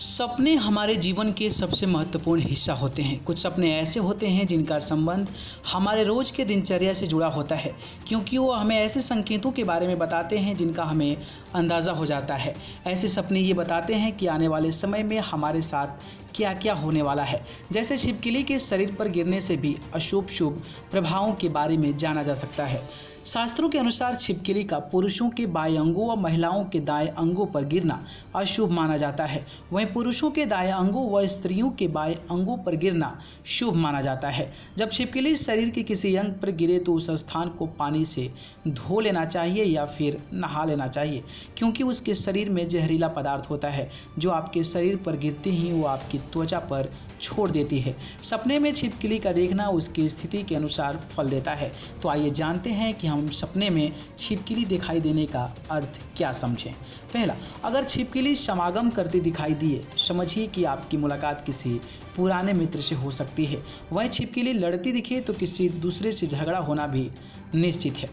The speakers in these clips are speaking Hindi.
सपने हमारे जीवन के सबसे महत्वपूर्ण हिस्सा होते हैं। कुछ सपने ऐसे होते हैं जिनका संबंध हमारे रोज के दिनचर्या से जुड़ा होता है, क्योंकि वो हमें ऐसे संकेतों के बारे में बताते हैं जिनका हमें अंदाज़ा हो जाता है। ऐसे सपने ये बताते हैं कि आने वाले समय में हमारे साथ क्या क्या होने वाला है। जैसे छिपकली के शरीर पर गिरने से भी अशुभ शुभ प्रभावों के बारे में जाना जा सकता है। शास्त्रों के अनुसार छिपकली का पुरुषों के बाएं अंगों व महिलाओं के दाएं अंगों पर गिरना अशुभ माना जाता है। वहीं पुरुषों के दाएं अंगों व स्त्रियों के बाएं अंगों पर गिरना शुभ माना जाता है। जब छिपकली शरीर के किसी अंग पर गिरे तो उस स्थान को पानी से धो लेना चाहिए या फिर नहा लेना चाहिए, क्योंकि उसके शरीर में जहरीला पदार्थ होता है जो आपके शरीर पर गिरते ही वो आपकी त्वचा पर छोड़ देती है। सपने में छिपकली का देखना उसकी स्थिति के अनुसार फल देता है। तो आइए जानते हैं कि हम सपने में छिपकली दिखाई देने का अर्थ क्या समझें। पहला, अगर छिपकली समागम करती दिखाई दिए, समझिए कि आपकी मुलाकात किसी पुराने मित्र से हो सकती है। वह छिपकली लड़ती दिखे तो किसी दूसरे से झगड़ा होना भी निश्चित है।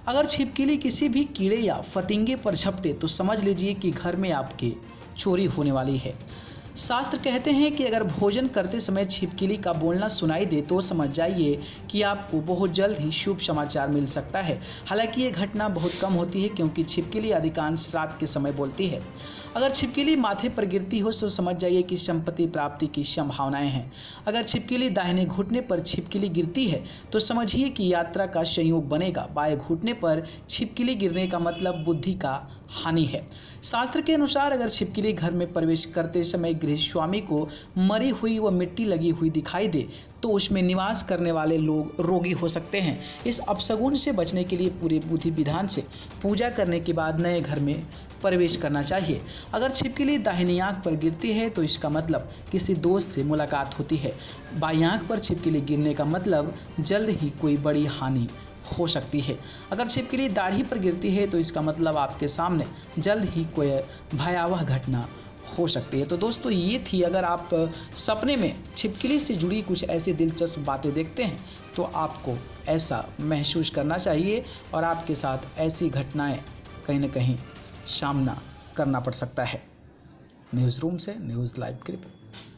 अगर छिपकली किसी भी कीड़े या फतिंगे पर झपटे तो समझ लीजिए कि घर में आपकी चोरी होने वाली है। शास्त्र कहते हैं कि अगर भोजन करते समय छिपकली का बोलना सुनाई दे तो समझ जाइए कि आपको बहुत जल्द ही शुभ समाचार मिल सकता है। हालांकि ये घटना बहुत कम होती है, क्योंकि छिपकली अधिकांश रात के समय बोलती है। अगर छिपकली माथे पर गिरती हो तो समझ जाइए कि संपत्ति प्राप्ति की संभावनाएं हैं। अगर छिपकली दाहिने घुटने पर छिपकली गिरती है तो समझिए कि यात्रा का संयोग बनेगा। बाएं घुटने पर छिपकली गिरने का मतलब बुद्धि का हानि है। शास्त्र के अनुसार अगर छिपकली घर में प्रवेश करते समय गृह स्वामी को मरी हुई व मिट्टी लगी हुई दिखाई दे तो उसमें निवास करने वाले लोग रोगी हो सकते हैं। इस अपशगुन से बचने के लिए पूरे विधि विधान से पूजा करने के बाद नए घर में प्रवेश करना चाहिए। अगर छिपकली दाहिनी आंख पर गिरती है तो इसका मतलब किसी दोस्त से मुलाकात होती है। बाईं आंख पर छिपकली गिरने का मतलब जल्द ही कोई बड़ी हानि हो सकती है। अगर छिपकली दाढ़ी पर गिरती है तो इसका मतलब आपके सामने जल्द ही कोई भयावह घटना हो सकती है। तो दोस्तों, ये थी, अगर आप सपने में छिपकली से जुड़ी कुछ ऐसी दिलचस्प बातें देखते हैं तो आपको ऐसा महसूस करना चाहिए और आपके साथ ऐसी घटनाएं कहीं ना कहीं सामना करना पड़ सकता है। न्यूज़ रूम से न्यूज़ लाइव की रिपोर्ट।